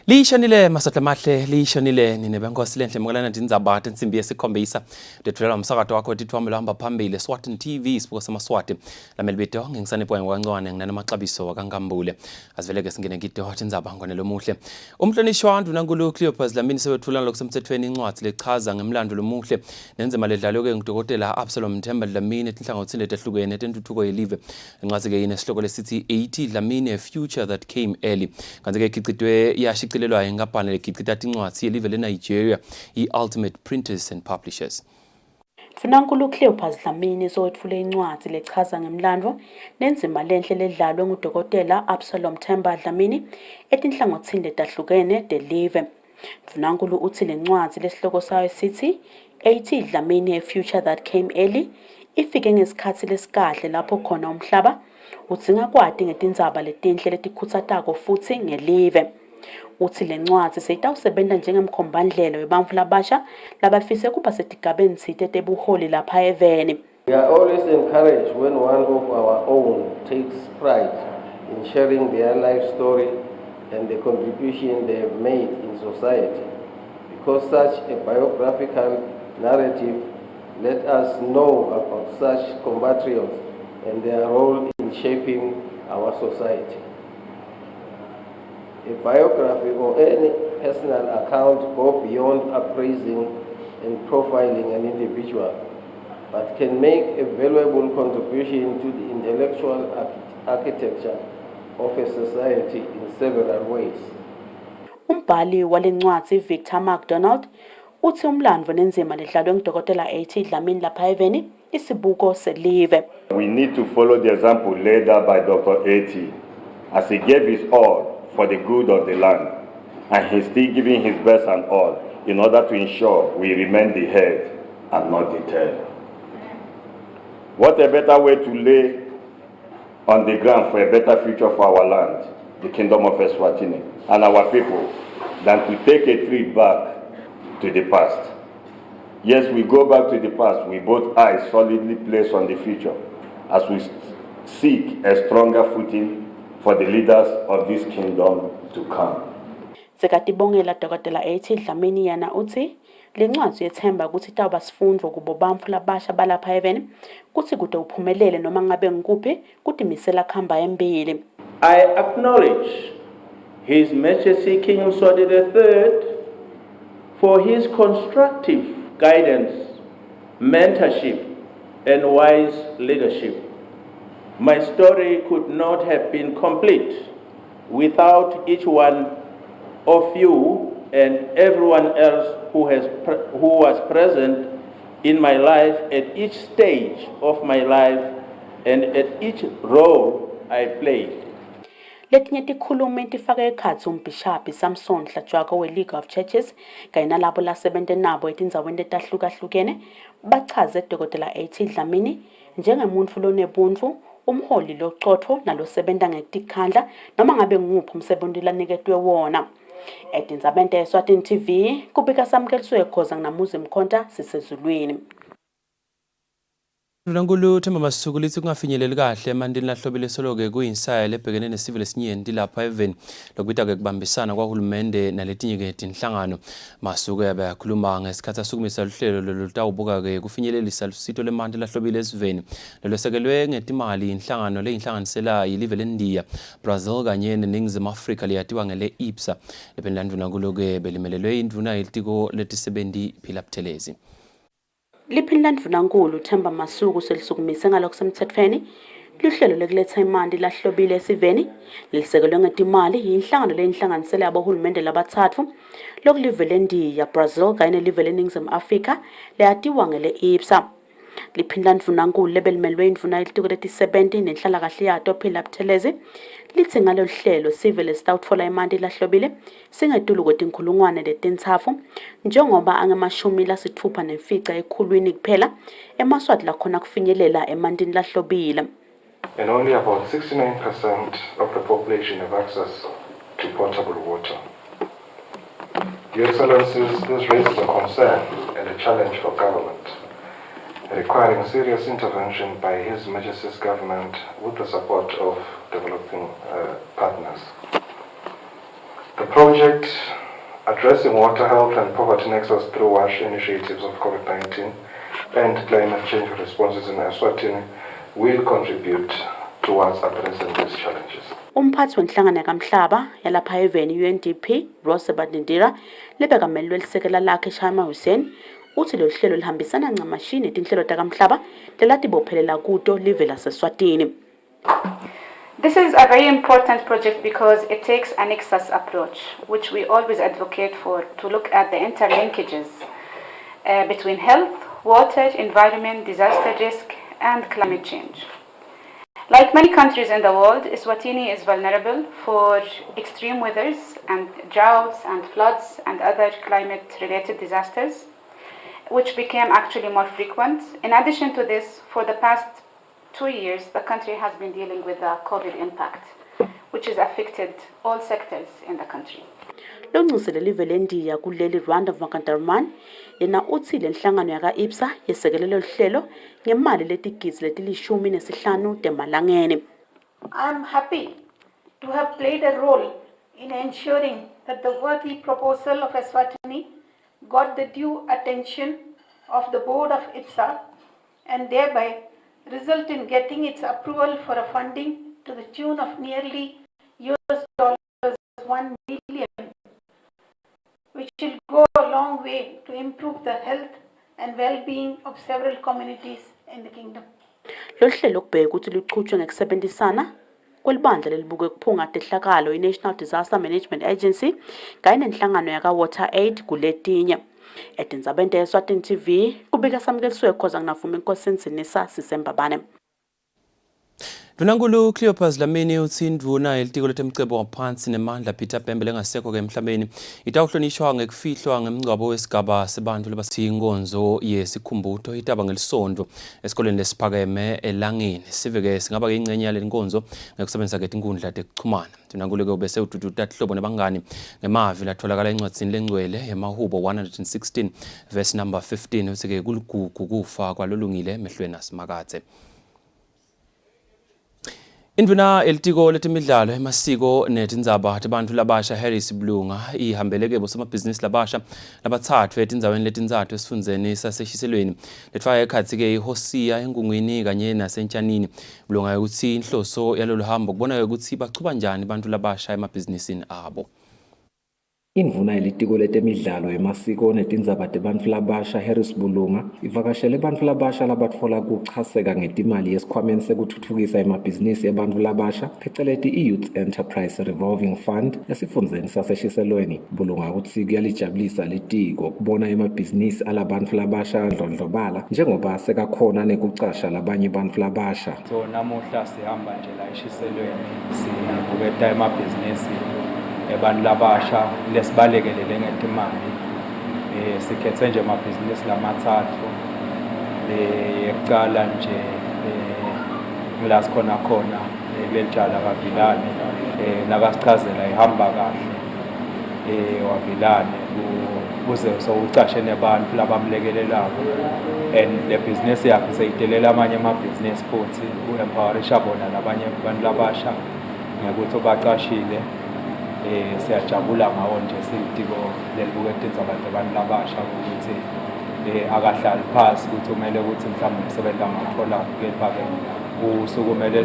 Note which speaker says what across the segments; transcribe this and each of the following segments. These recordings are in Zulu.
Speaker 1: Lishonile masatla mahle lishonile nine benkosi lenhle mokalana Tindzaba insimbi yesikhombisa ndethulela umsakazo wakho tithwami lahamba phambili Eswatini TV sibuko semaswati lameli bito ngingisanipho ngwancwane nginanamaxabiso wakangambule asiveleke singene ngito Tindzaba ngonelo muhle umhlonishwa wantu nankulu Cleopas Lamini sewethulana lokusemthethweni incwadi lechaza ngemlando lomuhle nenzima ledlalo ke ngudokotela Absalom Themba Dlamini etinhlangothini letehlukene tentuthuko yelive incwadi ke inesihloko lesithi 80 Dlamini a future that came early kanti ke ikhicitwe yashicilelwa ingapana lekhicita incwadi yelive leNigeria i-Ultimate Printers and Publishers.
Speaker 2: Funankulu Cleopas Dlamini sowethule incwadi lechaza ngemlando nenzima lenhle ledlalwe ngudokotela Absalom Themba Dlamini etinhlangothini letahlukene telive. Funankulu uthi lencwadi lesihloko sayo sithi 80 Dlamini a future that came early ifike ngesikhathi lesikahle lapho khona umhlaba udzinga kwati ngetindzaba letinhle letikhuthatako futhi ngelive. Uthi lencwadi seyitawusebenta njengemkhombandlela webantfu labasha labafise kuba setigabeni tsite tebuholi lapha eveni.
Speaker 3: We are always encouraged when one of our own takes pride in sharing their life story and the contribution they have made in society, because such a biographical narrative let us know about such compatriots and their role in shaping our society. A biography or any personal account go beyond appraising and profiling an individual, but can make a valuable contribution to the intellectual architecture of a society in several ways.
Speaker 2: Umbhali walencwadi Victor MacDonald uthi umlandvo nenzima ledlalwe ngudokotela 80 Dlamini lapha eveni isibuko selive.
Speaker 4: We need to follow the example laid out by Dr. 80 as he gave his all for the good of the land, and he's still giving his best and all in order to ensure we remain the head and not the tail. What a better way to lay on the ground for a better future for our land, the Kingdom of Eswatini, and our people, than to take a trip back to the past. Yes, we go back to the past with both eyes solidly placed on the future as we seek a stronger footing for the leaders of this kingdom to come.
Speaker 2: Sekatibongela dokotela 80 Dlamini yana uthi lencwadi yethemba ukuthi tawuba sifundvo kubo bantfu labasha balapha eveni kuthi kude uphumelele noma ngabe ngikuphi kutimisela khamba embili.
Speaker 5: I acknowledge His Majesty King Mswati III for his constructive guidance, mentorship, and wise leadership. My story could not have been complete without each one of you and everyone else who was present in my life at each stage of my life and at each role I played.
Speaker 2: Letinye tikhulumi tifake ekhatsi umbhishapi Samson Hlatshwako we-League of Churches kanye nalabo lasebente nabo etindzaweni letahlukahlukene bachaze dokotela 80 Dlamini njengemuntfu lonebuntu, umholi locotfo nalosebenta ngetikhandla noma ngabe nguphi umsebenzi laniketwe wona. Etindzabeni te-Eswatini TV kubika samkeliswe khoza nginamuzi mkhonta sisezulwini.
Speaker 1: Funankulu Themba Masuku lithi kungafinyeleli kahle emandini lahlobile soloke kuyinsaya lebhekene nesivile esinyenti lapha eveni lokubita ke kubambisana kwahulumende naletinye ke tinhlangano. Masuku yakhuluma ngesikhathi asukumisa uhlelo lolutawubuka ke kufinyelelisa lusito lemandla lahlobile esiveni lolosekelwe ngetimali inhlangano leyinhlanganisela yilive leNdiya, Brazil kanye neNingizimu Afrika liyatiwa ngele IPSA lephendla Ndvunankhulu ke belimelelwe indvuna yelitiko letisebenzi Phila Buthelezi.
Speaker 2: Liphinda Ndvunankhulu Themba Masuku selisukumise ngalokusemthethweni luhlelo lekuletha imali lahlobile esiveni lisekelwe ngetimali yinhlangano leyinhlanganisela yabohulumende labathathu lokulive leNdiya, Brazil kanye nelive leNingizimu Afrika leyatiwa ngele IPSA. Liphinda Ndvunankhulu lebelimelwe indvuna yelitiko letisebenzi nenhlalakahle yato Phila Buthelezi lithi ngalolu hlelo sivele sitawutfola imali lahlobile singetulu kwetinkhulungwane letintsatfu njengoba angama-60 ekhulwini kuphela emaswati lakhona kufinyelela emandini lahlobile.
Speaker 6: And only about 69% of the population have access to potable water. Your Excellencies, this raises a concern and a challenge for government, requiring serious intervention by His Majesty's government with the support of developing partners. The project addressing water health and poverty nexus through WASH initiatives of COVID-19 and climate change responses in Eswatini will contribute towards addressing these challenges.
Speaker 2: Umphathi wenhlangano yakamhlaba yalapha eveni UNDP Rose Badindira lebekamelwe lisekela lakhe Shama Hussein uthi lo hlelo lihambisana ncamashini netinhlelo takamhlaba lelatibophelela kuto live laseSwatini.
Speaker 7: This is a very important project because it takes a nexus approach, which we always advocate for, to look at the interlinkages between health, water, environment, disaster risk, and climate change. Like many countries in the world, Eswatini is vulnerable for extreme weathers and droughts and floods and other climate-related disasters, which became actually more frequent. In addition to this, for the past 2 years, the country has been dealing with the COVID impact, which has affected all sectors in the country.
Speaker 2: Loncisele live lendiya kuleli Rwanda Vakantarman yena uthi lenhlangano yaka IPSA yesekelelo hlelo ngemali letigidzi letilishumi nesihlanu temalangeni.
Speaker 8: I am happy to have played a role in ensuring that the worthy proposal of Eswatini got the due attention of the board of IPSA and thereby result in getting its approval for a funding to the tune of nearly $1 million, which will go a long way to improve the health and well-being of several communities in the kingdom.
Speaker 2: Lo hlelo kubheka ukuthi liqhutshwe ngokusebenzisana kwelibandla lelibuke kuphunga tehlakalo iNational Disaster Management Agency kanye nenhlangano yaka Water Aid kuletinye. Tindzaba Eswatini TV kubika samkeliswe khoza nginavuma inkosi Nsinisa Sisembabane.
Speaker 1: Dunankulu Cleopas Dlamini uthi indvuna elitiko letemcebo waphansi nemandla Peter Pembe lengasekho ke emhlabeni itawuhlonishwa ngekufihlwa ngemngcwabo wesigaba sebantfu labasithi inkonzo yesikhumbuzo itaba ngelisondo esikoleni lesiphakeme elangeni siveke singaba ke ingcenye yale nkonzo ngekusebenzisa ke tinkundla tekuchumana. Dunankulu ke ubese ududuta hlobo nebangani ngemavi latholakala encwadzini lengcwele yemahubo 116 verse number 15 uthi ke kuligugu kufa kwalolungile emehlweni asimakathe. Indvuna elitiko letemidlalo emasiko netindzaba tebantfu labasha Harris Blunga ihambeleke bosomabhizinisi labasha labatsatfu etindzaweni letintsatfu esifundzeni saseshiselweni letfaka ekhatsi ke iHosia enkungwini kanye nasentjanini. Blunga ukuthi inhloso yalolu hambo kubona ukuthi bachuba njani bantfu labasha emabhizinisini abo.
Speaker 9: Indvuna elitiko letemidlalo emasiko netindzaba tebantfu labasha Harris Bulunga ivakashele bantfu labasha labatfola kuchaseka ngetimali yesikhwameni sekutfutfukisa emabhizinisi ebantfu labasha pheceleti i-Youth Enterprise Revolving Fund esifundzeni saseshiselweni. Bulunga utsi kuyalijabulisa litiko kubona emabhizinisi alabantfu labasha ndlondlobala njengoba sekakhona nekucasha labanye bantfu labasha.
Speaker 10: So namuhla sihamba nje la eshiselweni sibuketa emabhizinisi ebantfu labasha lesibalekelele ngetimali sikhethe nje amabhizinisi lamatsatfu yekucala nje ngila sikhona khona lelijala kavilane nakasichazela ihamba kahle wavilane kuze sowucashe nebantfu labamlekelelako and le business yakhe seyitelela amanye amabhizinisi futhi u-empowerisha bona labanye abantu labasha ngekuthi ubacashile. Siyajabula ngawo nje silitiko lelibuketa tindzaba tebantu labasha ukuthi akahlali phasi ukuthi kumele ukuthi mhlawumbe umsebenzi angathola kepha-ke usukumele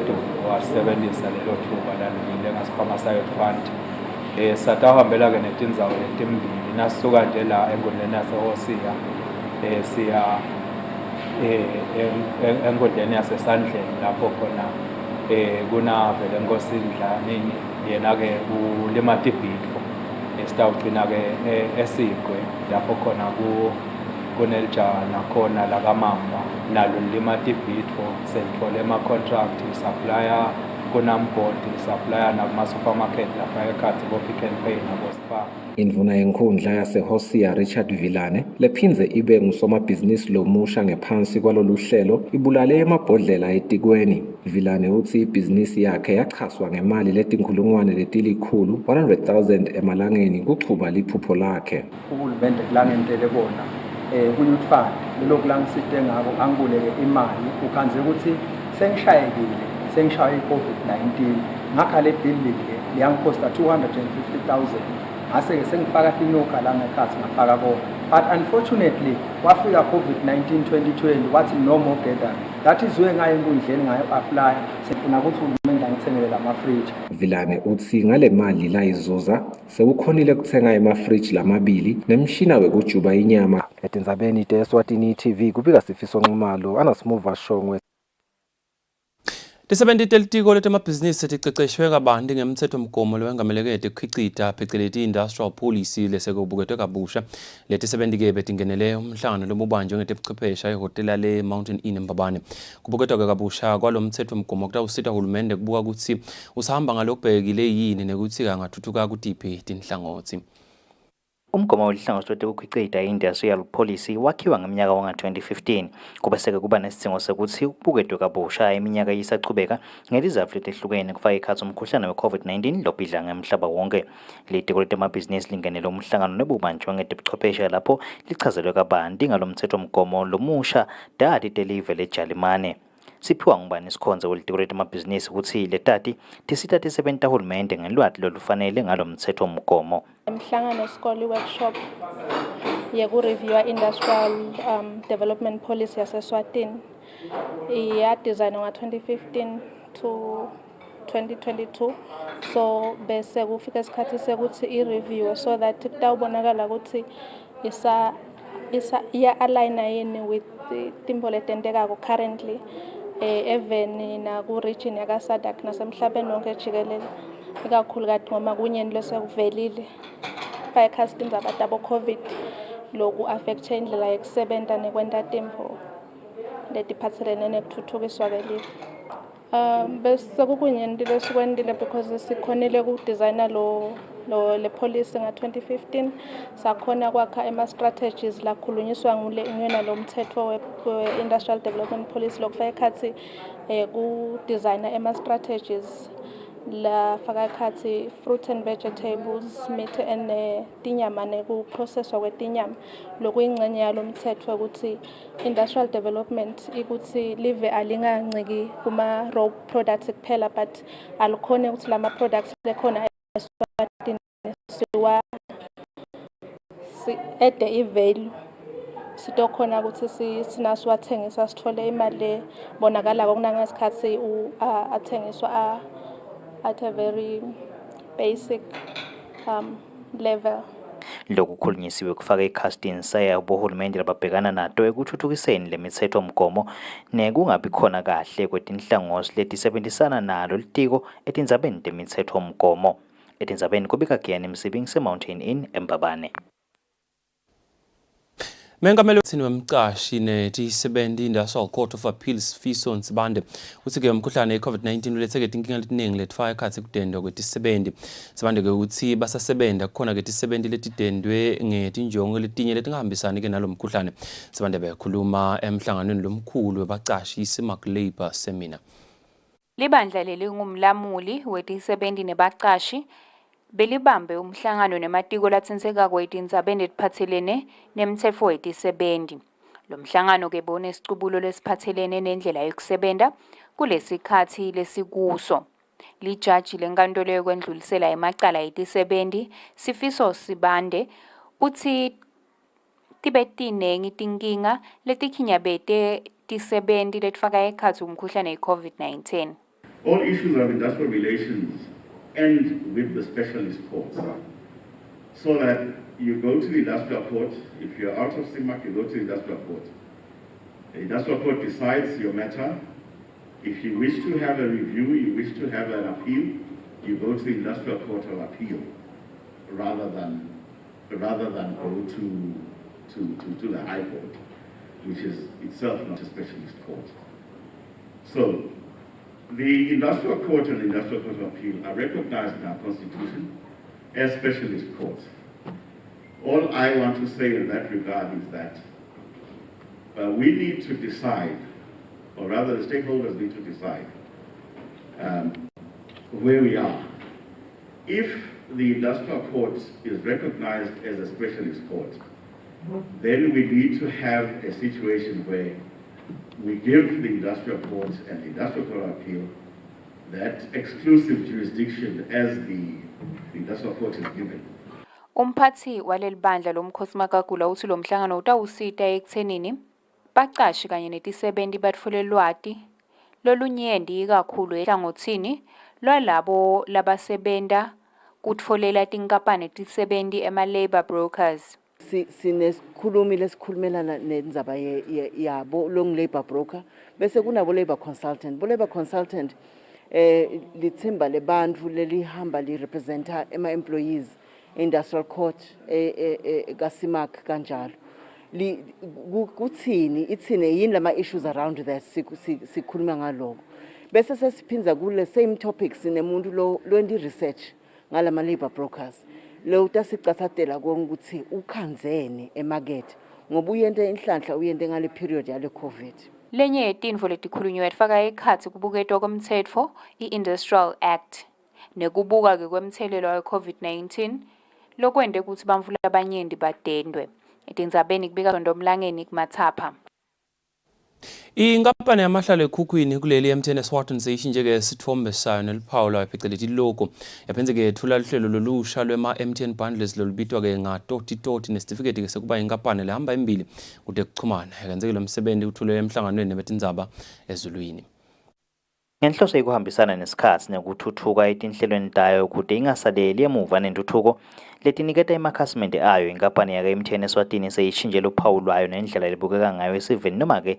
Speaker 10: wasebenzisa lelo thuba lalungile ngasikhwama sa-Youth Fund. Satawuhambela-ke netindzawo letimbili nasisuka nje la enkundleni yaseHosia siya enkundleni yasesandleni lapho khona kunavele enkosi Dlamini yena-ke ulimata ibhitfo esitawugcina-ke esigwe lapho khona kunelijana khona lakamamba nalo lilimata ibhitfo selithole ama-contract supplier kunambodi supplier nakuma-supermarket lafaka ekhathi bo-Pick n Pay nabo-Spar.
Speaker 9: Indvuna yenkhundla yaseHosia Richard Vilane lephindze ibe ngusomabhizinisi lomusha ngephansi kwalolu hlelo ibulale emabhodlela etikweni. Vilane uthi ibhizinisi yakhe yachaswa ngemali letinkhulungwane letilikhulu 100,000 emalangeni kuchuba liphupho lakhe.
Speaker 10: Uhulumende kulangentele bona ku-Youth Fund lokhu langisite ngako angibuleke imali ukhanze ukuthi sengishayekile sengishaye i-COVID-19 ngakha le building le yangiphosta 250,000 ngase-ke sengifaka inoka la ngekhathi ngafaka kona. But unfortunately kwafika COVID-19 2020 wathi no more gathering. That is where ngaye enkundleni ngayo-apply sifuna ukuthi uhulumende angithengele lamafriji.
Speaker 9: Vilane uthi ngale mali la izuza sekukhonile kuthenga amafriji lamabili nemshina wekujuba inyama. Etindzabeni Eswatini TV kubika Sifiso Nxumalo anasimuva Shongwe.
Speaker 1: Tisebenti telitiko letemabhizinisi ticeceshwe kabanti ngemtsetfomgomo lowengamelekete kukhicita pheceleti industrial policy lesekubuketwe kabusha. Letisebenti-ke betingenele umhlangano lobubanjwe ngetebuchwephesha ehhotela le-Mountain Inn eMbabane. Kubuketwa kabusha kwalo mtsetfomgomo kutawusita hulumende kubuka kutsi usahamba ngalokubhekile yini nekutsi angathuthuka kutiphi tinhlangotsi.
Speaker 11: Umgomo welihlangothi lwetekukhicita i-industrial policy wakhiwa ngeminyaka wanga-2015 kubeseke kuba nesidingo sekuthi ubuketwe kabusha iminyaka yisachubeka ngelizatfu letehlukene kufaka ekhatsi umkhuhlane we-COVID-19 lobhidla ngemhlaba wonke. Litiko letemabhizinisi lingenele umhlangano nebubanjwe ngetebuchwephesha lapho lichazelwe kabanti ngalo mtsetfomgomo lomusha dati telive leJalimane. Siphiwa ngubani isikhonzo welitiko letemabhizinisi ukuthi letati tisita tisebenta hulumende ngelwati lolufanele ngalo mtsetfomgomo.
Speaker 12: Umhlangano wesikole workshop yekureviewa industrial development policy yase-Eswatini iyadesignwa nga-2015 to 2022, so bese kufika isikhathi sekuthi i-review so that kutawubonakala ukuthi iya-aligna yini with tintfo letentekako currently even naku-region yakaSADC nasemhlabeni wonke jikelele, ikakhulukazi ngoba kunyeni lesekuvelile fayekhatsi tindzaba tabo-COVID loku affecte indlela yekusebenta nekwenta tintfo letiphatselene nekutfutfukiswa kwelive. Bese kukunyenti lesikwentile because sikhonile kudesigna le policy nga-2015 sakhona kwakha ama-strategies lakhulunyiswa nguyena lo mthetho we-industrial development policy lokufaka ekhatsi kudesigna ama-strategies lafaka ekhatsi fruit and vegetables, meat and tinyama nekuprocesswa kwetinyama. Lokuyingxenye yalo mthetho ukuthi industrial development ikuthi live alinganciki kuma-raw products kuphela but alukhone ukuthi lama-products lekhona ede i-value sitokhona ukuthi sinasiwathengisa sithole imaliebonakalako kunangesikhathi athengiswa at a very basic level.
Speaker 11: Lokhu kukhulunyisiwe kufaka i-casting saya bohulumende lababhekana nato ekuthuthukiseni lemithethomgomo nekungabi khona kahle kwetinhlangothi letisebenzisana nalo litiko etindzabeni temithethomgomo. Etindzabeni kubika Giyani Msibing se-Mountain Inn eMbabane.
Speaker 1: Mengameli wemcashi netisebenti Industrial Court of Appeals Fiso Nsibande uthi-ke umkhuhlane i-COVID-19 uletheke tinkinga letiningi letifaka ekhatsi kudendwa kwetisebenti. Nsibande-ke uthi basasebenta kukhona-ke tisebenti letidendwe ngetinjongo letinye letingahambisani-ke nalo mkhuhlane. Nsibande bekhuluma emhlanganweni lomkhulu webacashi i-Smart Labour Seminar.
Speaker 13: Libandla lelingumlamuli wetisebenti nebacashi belibambe umhlangano nematiko latsentseka kwetindzabeni letiphatselene nemtsetfo wetisebenti. Lo mhlangano ke bona isicubulo lesiphatselene nendlela yokusebenta kulesikhathi lesikuso. Lijaji lenkantolo yokwendlulisela emacala etisebenti Sifiso Sibande uthi tibe tinengi tinkinga letikhinyabete tisebenti letifaka ekhatsi umkhuhlane i-COVID-19.
Speaker 14: All issues of industrial relations end with the specialist courts. So that you go to the industrial court, if you're out of CIMAC, you go to the industrial court. The industrial court decides your matter. If you wish to have a review, you wish to have an appeal, you go to the industrial court of appeal rather than go to the high court, which is itself not a specialist court. So the industrial court and the industrial court of appeal are recognized in our constitution as specialist courts. All I want to say in that regard is that we need to decide, or rather the stakeholders need to decide where we are. If the industrial court is recognized as a specialist court, then we need to have a situation where we give the industrial court and the industrial court of appeal that exclusive jurisdiction as the industrial court is given.
Speaker 13: Umphathi waleli bandla lomkhosi Makagula uthi lo mhlangano utawusita ekuthenini baqashi kanye netisebenzi batfole lwati lolunyenti kakhulu ehlangothini lwalabo labasebenta kutfolela tinkampani tisebenzi ema-labor brokers.
Speaker 15: Sinesikhulumi lesikhulumelana nendzaba yabo long labor broker bese kunabo labor consultant. Bo labor consultant lithimba lebantfu lelihamba lirepresenta ema-employees industrial court kaSimak kanjalo. Kuthini ithini yini lama issues around that sikhuluma ngaloko. Bese sesiphinza kule same topics sinemuntu lo endi research ngalama labor brokers. Lo utasicathatela ukuthi ukhanzene emarket ngoba uyente inhlanhla uyente ngale period yale COVID.
Speaker 13: Lenye yetinfo letikhulunywa yafaka ekhatsi kubuketwa komtsetfo i-Industrial Act nekubuka-ke kwemthelelo we-COVID-19 lokwente ukuthi bantfu labanyenti badendwe. Etindzabeni kubika Ndomlangeni kumathapha.
Speaker 1: Inkampani yamahlalo ekhukhwini kuleli MTN Eswatini seyishintshe-ke sithombe sayo neliphawula phecelezi ilogo yaphindze-ke yethula luhlelo lolusha lwema-MTN bundles lolubitwa-ke ngatoti nesitifiketi-ke sekuba inkampani lehamba embili kude kuchumana yakenzeke lo msebenzi uthulwe emhlanganweni nebetindzaba ezulwini.
Speaker 11: Ngenhloso yokuhambisana nesikhathi nekuthuthuka etinhlelweni tayo kude ingasaleli emuva nentuthuko letiniketa emakhasimende ayo inkampani yaka-MTN Eswatini seyishintshe uphawu lwayo nendlela elibukeka ngayo esiveni noma-ke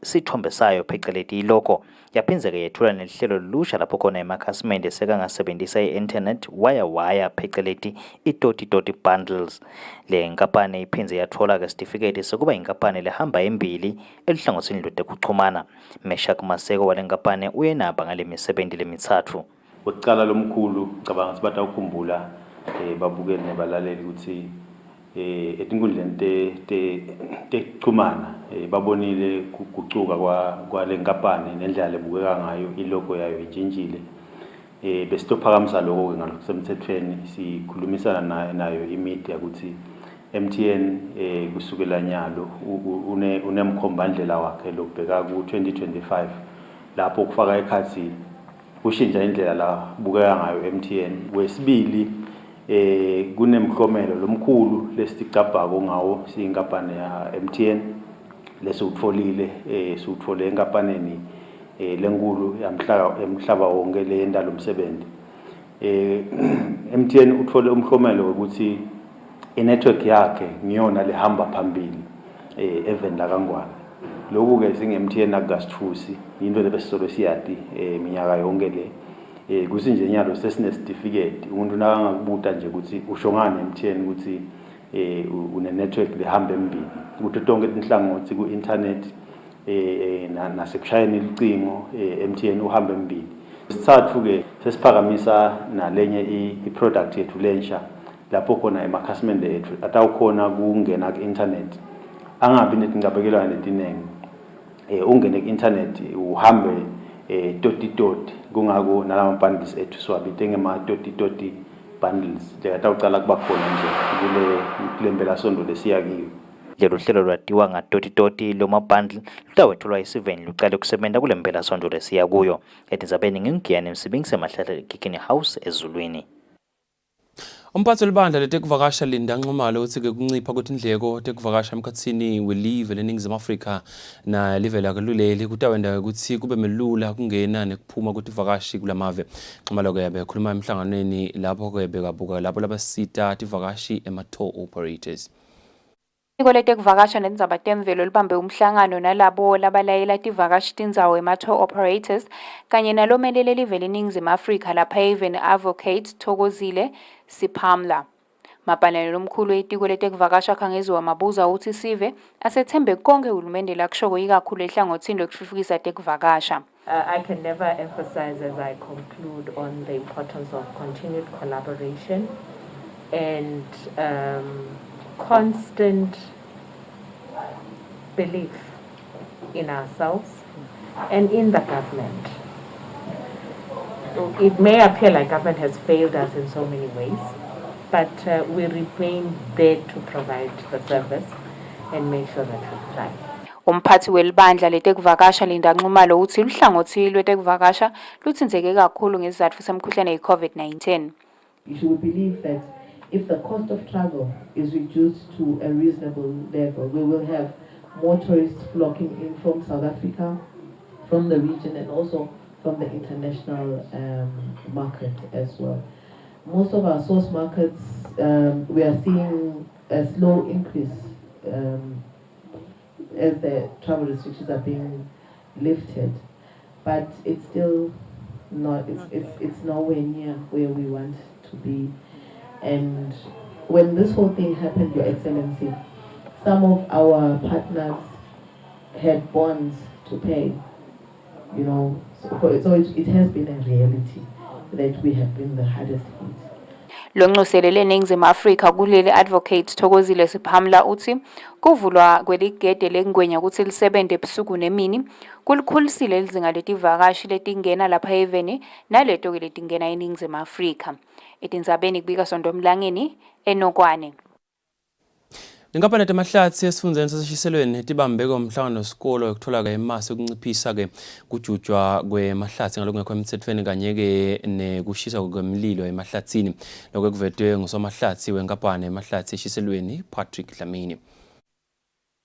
Speaker 11: sithombe sayo phecelezi ilogo yaphindze-ke yethula nelihlelo lolusha lapho khona emakhasimende sekangasebenzisa i-internet waya phecelezi itoti bundles. Le nkampani iphindze yathola-ke isitifiketi sekuba inkampani lehamba embili eluhlangothini lude kuchumana. Meshak Maseko wale nkampani uyenaba ngale misebenzi lemithathu.
Speaker 16: Ukucala lomkhulu cabanga ukuthi batawukhumbula babukeli nebalaleli ukuthi etinkundleni tekuchumana babonile kugucuka kwale nkampani nendlela lebukeka ngayo ilogo yayo itshintshile. Besitophakamisa lokho ngalokusemthethweni sikhulumisana nayo imedia ukuthi MTN kusukela nyalo unemkhombandlela wakhe lokubheka ku-2025 lapho kufaka ekhathi kushintsha indlela la bukeka ngayo MTN. Wesibili kunemhlomelo lomkhulu lesicabhako ngawo siyinkampani ya MTN lesutfolile suthole enkampanini lenkulu yamhlaba wonke le yendalo umsebenzi. MTN uthole umhlomelo ukuthi inetwork yakhe ngiyona lehamba phambili even la kaNgwane. Lokhu-ke singe-MTN akugasithusi into lebesisolo siyati minyaka yonke le. Kusinje nyalo sesinesitifiketi umuntu nakangakubuta nje ukuthi usho ngani MTN ukuthi une network lehamba embili ukuthi tonke inhlangothi ku-internet nasekushayeni icingo MTN uhamba embili. Sithathu-ke sesiphakamisa nalenye i-product yethu lensha lapho khona emakhasimende ethu atawukhona kungena ku-internet angabi netincabekelwane letiningi. Ungene ku-internet uhambe toti kungako nalama bundles ethu siwabite ngema-toti bundles lekatawucala kuba khona nje kule mpelasonto lesiya kiyo.
Speaker 11: Lelo hlelo lwatiwa ngatoti lo mabundle lutawethulwa isiveni lucale kusebenta kule mpelasonto lesiya kuyo. Etindzabeni ngingiyane Msibingi semahlahla Kikini House ezulwini.
Speaker 1: Umphathi welibandla letekuvakasha Linda Nxumalo uthi-ke kuncipha kwetindleko tekuvakasha emkhatsini welive leNingizimu Afrika na live lakuleli kutawenda ukuthi kube melula kungena nekuphuma kwetivakashi kulamave. Nxumalo-ke bekhuluma emhlanganweni lapho-ke bekabuka lapho labasita tivakashi ema-tour operators.
Speaker 13: Iphiko letekuvakasha netindzaba temvelo libambe umhlangano nalabo labalayela tivakashi tindzawo ema-tour operators kanye nalomelele live leNingizimu Afrika lapha even advocate Thokozile Siphamla. Mapanelo lomkhulu etiko letekuvakasha khangeziwa mabuza uthi sive asethembe konke uhulumende lakushoko ikakhulu ehlangothini lokutfutfukisa tekuvakasha.
Speaker 17: I can never emphasize as I conclude on the importance of continued collaboration and constant belief in ourselves and in the government. It may appear like government has failed us in so many ways, but we remain there to provide the service and make sure that we thrive.
Speaker 13: Umphathi welibandla letekuvakasha Linda Nxumalo uthi uhlangothi lwetekuvakasha luthinzeke kakhulu ngesizathu semkhuhlane ye-COVID-19.
Speaker 18: You should believe that if the cost of travel is reduced to a reasonable level, we will have more tourists flocking in from South Africa, from the region, and also from the international market as well. Most of our source markets, we are seeing a slow increase as the travel restrictions are being lifted, but it's still not, it's nowhere near where we want to be. And when this whole thing happened, Your Excellency, some of our partners had bonds to pay, you know, so it has been a reality that we have been the hardest hit.
Speaker 13: Lonxuselele eNingizimu Afrika kuleli advocate Thokozile Siphamla uthi kuvulwa kweligede lengwenya ukuthi lisebenze ebusuku nemini kulikhulisile izinga letivakashi letingena lapha Haven naleto ke letingena eNingizimu Afrika. Etindzabeni kubika Sondomlangeni eNokwane.
Speaker 1: Inkampani yamahlathi esifundeni saseshiselweni etibambe komhlangano wesikolo ukuthola ke imasi ukunciphisa ke kujutshwa kwemahlathi ngalokungekho emthethweni kanye ke nekushisa kwemililo emahlathini lokho kuvetwe ngusomahlathi wenkampani yamahlathi eshiselweni Patrick Dlamini.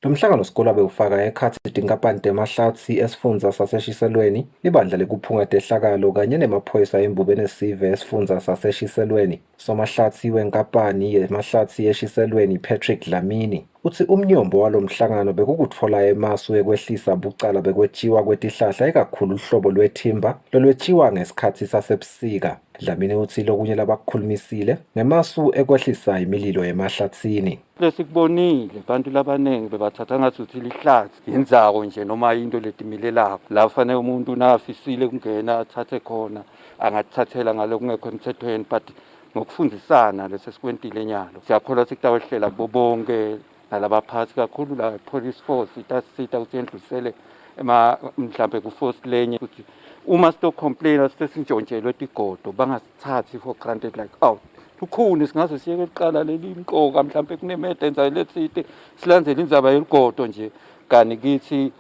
Speaker 9: Lo mhlangano wesikole bewufaka ekhathi inkampani yamahlathi esifundza saseshiselweni libandla lekuphunga tehlakalo kanye nemaphoyisa embubeni esive esifundza saseshiselweni. Somahlathi wenkampani yamahlathi eshiselweni Patrick Dlamini uthi umnyombo walomhlangano bekukutfola emasu ekwehlisa bucala bekwetshiwa kwetihlahla ekakhulu uhlobo lwethimba lolwetshiwa ngesikhathi sasebusika. Dlamini uthi lokunye labakukhulumisile ngemasu ekwehlisa imililo emahlathini.
Speaker 19: Lesikubonile abantu labanenge bebathatha ngathi lihlathi indzako nje noma into letimilelako la fanele umuntu nafisile kungena athathe khona angathathela ngalokungekho emthethweni but ngokufundisana lesesikwentile nyalo siyakholwa sikutawehlela kubonke nalabaphathi kakhulu la police force itasita ukuthi endlusele mhlambe ku force lenye ukuthi uma sto complain sesintshontshelwe tigodo bangasithathi for granted like out ukhuni singaze siyeke liqala leli inqoka mhlambe kunemede enza letsite silandzele indzaba yeligodo nje kani kithi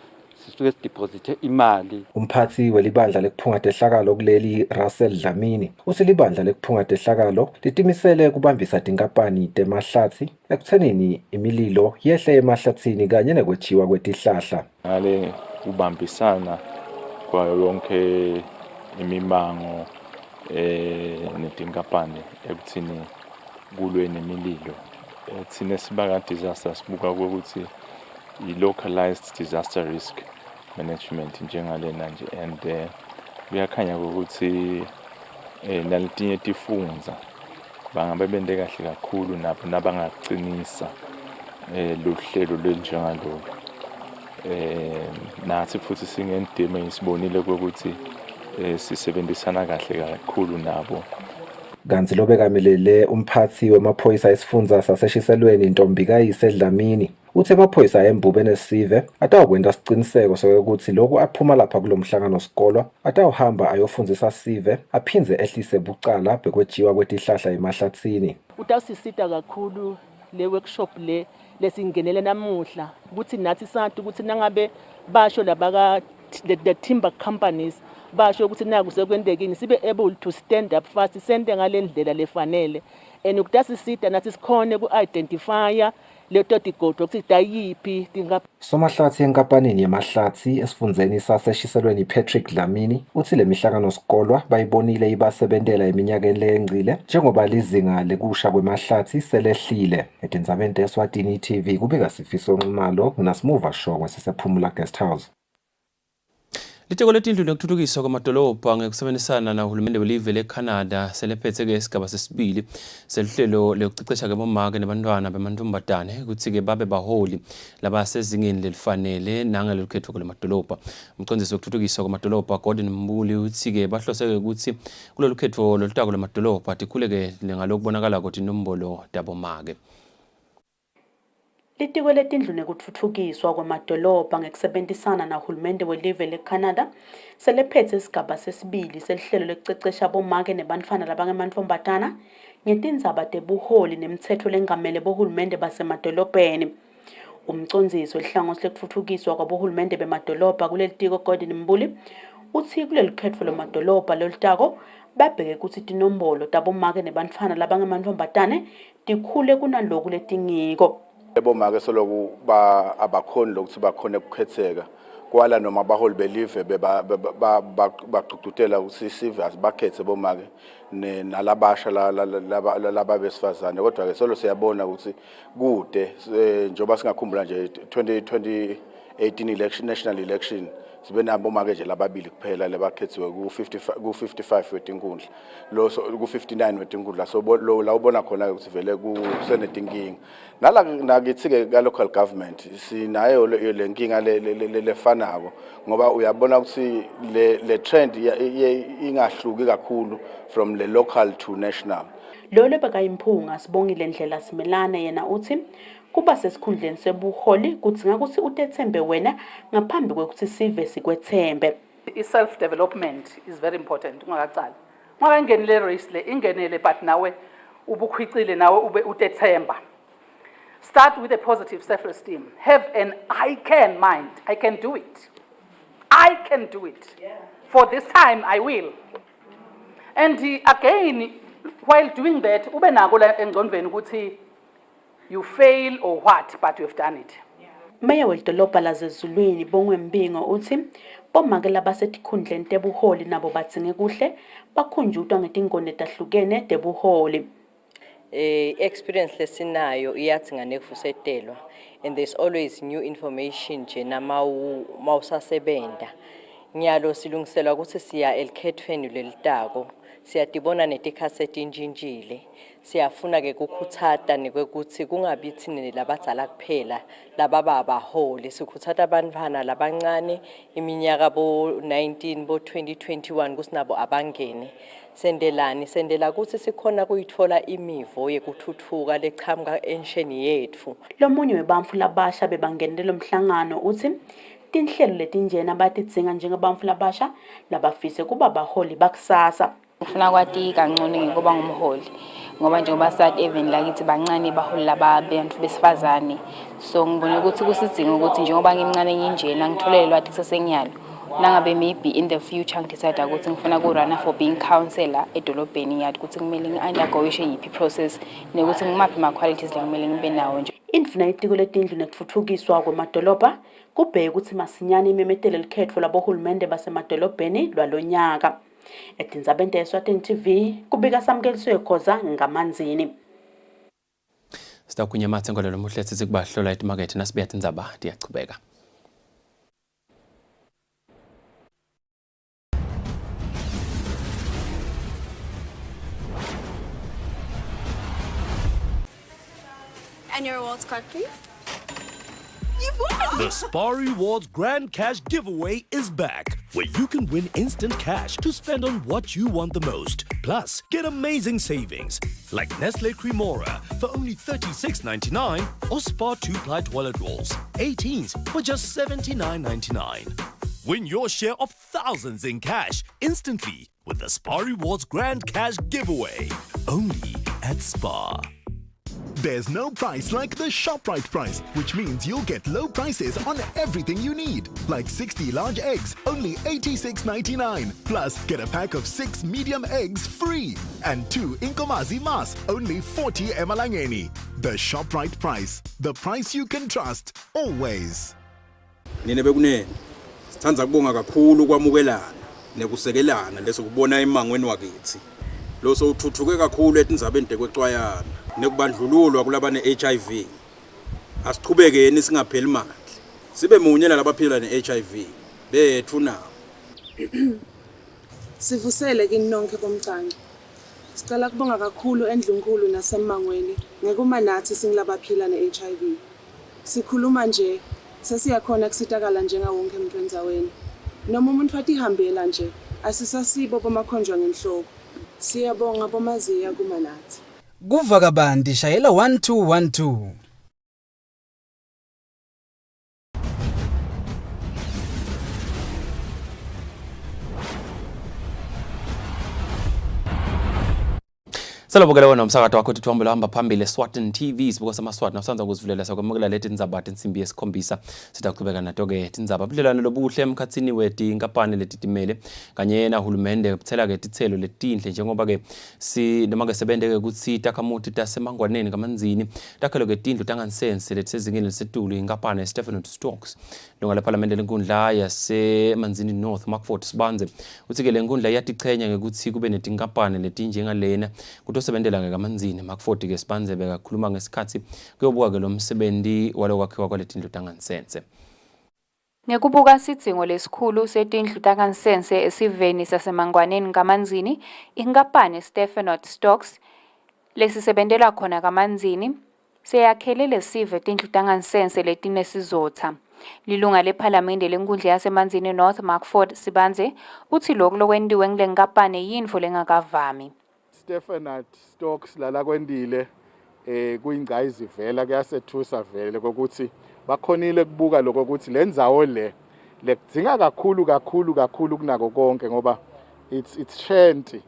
Speaker 19: sisuke sideposite imali.
Speaker 9: Umphathi welibandla lekuphunga tehlakalo kuleli Russell Dlamini uthi libandla lekuphunga tehlakalo litimisele kubambisa tinkampani temahlathi ekuthenini imililo yehle emahlathini kanye nekwetshiwa kwetihlahla.
Speaker 20: Ngale kubambisana kwayo yonke imimango netinkampani ekuthini kulwe nemililo. Thina sibaka disaster sibuka ukuthi i-localized disaster risk management njengalena nje and kuyakhanya ukuthi naletinye tifundza bangabe bende kahle kakhulu nabo nabangacinisa luhlelo lwenjengalo nathi futhi singendima isibonile ukuthi sisebenzisana kahle kakhulu nabo.
Speaker 9: Kanti lobekamelele umphathi wemaphoyisa esifundza saseshiselweni Ntombikayise Dlamini uthe amaphoyisa embubeni esive atawukwenta siciniseko sokuthi lokhu aphuma lapha kulomhlangano sikolo atawuhamba ayofundzisa sive aphindze ehlise bucala bekwetshiwa kwetihlahla emahlathini.
Speaker 21: Utawusisita kakhulu le workshop lesingenele namuhla ukuthi nathi sathi ukuthi nangabe basho labaka the timber companies basho ukuthi naku sekwendekini sibe able to stand up fast sende ngale ndlela lefanele and ukutasisita nathi sikhone ku-identifya leto tigodo ukuthi dayiphi
Speaker 9: Somahlathi enkampanini yamahlathi esifundzeni saseshiselweni Patrick Dlamini uthi le mihlangano sikolwa bayibonile ibasebentela eminyakeni leyengcile njengoba lizinga lekusha kwemahlathi selehlile. Etindzabeni Eswatini TV kubika Sifiso Nxumalo naSmuva Shongwe sisephumula guest house.
Speaker 1: Liteko letindlu nekuthuthukiswa kwamadolobha ngekusebenzisana nahulumende welive leCanada selephethe ke isigaba sesibili seluhlelo lokucecesha kebomake nebantwana bemantombazane ukuthi ke babe baholi labasezingeni lelifanele nangelukhetho kwamadolobha. Umcondzisi wokuthuthukiswa kwamadolobha Gordon Mbuli uthi ke bahloseke ukuthi kulolu khetho lolutako lamadolobha tikhuleke ngalokubonakala ukuthi inombolo dabomake.
Speaker 2: Litiko letindlu nekutfutfukiswa kwamadolobha ngekusebenzisana nahulumende welive leCanada selephethe isigaba sesibili seluhlelo lokucecesha abomake nebantfwana labangamantombazana ngetindzaba tebuholi nemitsetfo lengamele bohulumende basemadolobheni. Umcondzisi welihlangosi lekutfutfukiswa kwabohulumende bemadolobha kuleli tiko Gordon Mbuli uthi kuleli khetfo lemadolobha lolutako babheke kutsi tinombolo tabomake nebantfwana labangamantombazane tikhule kunaloku letingiko.
Speaker 3: Bomake soloku abakhoni lokuthi bakhone ukukhetheka kwala noma abaholi belive bagqugqutela ukuthi sive asibakhethe bomake nalabasha laba besifazane kodwa ke solo siyabona ukuthi kude njoba singakhumbula nje 2018 election national election sibe nabo make nje lababili kuphela lebakhethiwe ku55 wetinkundla lo ku59 wetinkundla so lo la ubona khona ukuthi vele kusenetinkinga nala nakithi ke ka local government sinayo lenkinga lefanako ngoba uyabona ukuthi le trend ingahluki kakhulu from le local to national.
Speaker 2: Lo lebakayimphunga Sibongile Ndlela Simelane yena uthi kuba sesikhundleni sebuholi kudzinga ukuthi utethembe wena ngaphambi kwekuthi sive sikwethembe.
Speaker 22: I-self development is very important ungakacala. Ngoba ingenile race le ingenele but nawe ubukhwicile nawe ube utethemba. Start with a positive self-esteem. Have an I can mind. I can do it. I can do it. For this time I will. And again, while doing that, ube nako la engqondweni ukuthi you fail or what, but you have done it.
Speaker 2: Meya welidolobha laseZulwini Bongwe Mbingo uthi bomake labasetikhundleni tebuholi nabo badzinge kuhle bakhunjutwa ngetingone tahlukene tebuholi.
Speaker 23: Experience lesinayo iyadzinga nekuvusetelwa and there's always new information nje mawusasebenta. Nyalo silungiselwa ukuthi siya elikhethweni lelitako siyatibona netikhasethi injinjile siyafuna ke kukhuthata nekwekuthi kungabi thini labadzala kuphela lababa abaholi sikhuthata abantwana labancane iminyaka bo 19 bo 2021 kusinabo abangene sendela ukuthi sikhona kuyithola imivo yekuthuthuka lechamuka ensheni yethu.
Speaker 2: Lomunye webantfu labasha bebangenele umhlangano uthi tinhlelo letinjena batidzinga njengebantfu labasha labafise kuba baholi bakusasa.
Speaker 13: Ngifuna kwati kancane ngoba ngumholi ngoba njengoba sathi even lakithi bancane baholi labantu besifazane so ngibone ukuthi kusidinga ukuthi njengoba ngimncane nginjena ngitholele lwati kusesenyalo nangabe maybe in the future ngidecide ukuthi ngifuna ku run for being counselor edolobheni yathi ukuthi kumele ngi-undergoishe yiphi process nekuthi ngimaphi ama qualities lekumele ngibe nawo nje.
Speaker 2: Indvuna itiko letindlu nekutfutfukiswa kwemadolobha kubheke ukuthi masinyane imemetele likhetfo labohulumende basemadolobheni lwalonyaka. Tindzaba Eswatini TV kubika samkeliswe khoza ngamanzini.
Speaker 1: Sitakunya matsengo lo muhle sithi kubahlola etimakethe nasibuya Tindzaba diyachubeka.
Speaker 24: And your rewards card, please.
Speaker 25: You've won! The Spar Rewards Grand Cash Giveaway is back, where you can win instant cash to spend on what you want the most. Plus, get amazing savings, like Nestle Cremora for only $36.99 or Spar 2-ply toilet rolls, 18s for just $79.99. Win your share of thousands in cash instantly with the Spar Rewards Grand Cash Giveaway, only at Spar.
Speaker 26: There's no price like the ShopRite price, which means you'll get low prices on everything you need. Like 60 large eggs, only $86.99. Plus, get a pack of 6 medium eggs free. And 2 Inkomazi Mas, only 40 emalangeni. The ShopRite price. The price you can trust, always.
Speaker 27: Nine bekunene. Sithanda kubonga kakhulu kwamukelana nekusekelana leso kubona emangweni wakithi. Lo so uthuthuke kakhulu etindzabeni tekwexwayana. Nekubandlululwa kulabane HIV asiqhubekeni singapheli manje sibe munye nalabaphila ne-HIV bethu nawo
Speaker 28: sivusele kini nonke bomcane sicela kubonga kakhulu endlunkulu nasemangweni ngekuma nathi singilabaphila ne-HIV sikhuluma nje sesiyakhona kusitakala njenga wonke umuntu endzaweni noma umuntu watihambela nje asisasibo bomakhonjwa ngenhloko siyabonga bomaziya kuma nathi.
Speaker 29: Kuva kabandi shayela 1212.
Speaker 1: Salobokela wena umsakazo wakho Thithombo lahamba phambili Eswatini TV sibuka samaswati nasanza ukuzivulela sakwamukela leti Tindzaba tensimbi yesikhombisa sitaqhubeka nato ke Tindzaba budlelwane lobuhle emkhatsini weti inkampani letitimele kanye na hulumende kuthela ke titselo letinhle njengoba ke noma ke sebende ke kutsi takhamuti tasemangwaneni kamanzini takhelo ke tindlu tangansense letisezingeni lesetulu inkampani Stephen Stokes longa leparlamente lenkundla yasemanzini North Markford Sibanze uthi ke lenkundla yatichenya ngekuthi kube netinkampani letinjengalena kutosebentela ngekamanzini Markford ke Sibanze bekakhuluma ngesikhathi kuyobuka ke lo msebenzi walokwakhiwa kwaletindlu tangansense.
Speaker 13: Ngekubuka sidzingo lesikhulu setindlu tangansense esiveni sasemangwaneni kamanzini, inkampani Stephen Stokes lesisebentela khona kamanzini seyakhele lesive tindlu tangansense letinesizotha. Lilunga lephalamende lenkundla yasemanzini North Markford Sibanze uthi lokho lokwentiwe ngelenkampani yintfo lengakavami.
Speaker 4: Stephen Stokes lala kwendile kuyingcayizivela kuyasethusa vele kokuthi bakhonile kubuka lokho ukuthi lendzawo lekudzinga kakhulu kunako konke ngoba it's shanty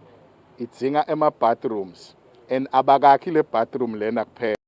Speaker 4: idzinga ema bathrooms and abakakhi le bathroom lena kuphela.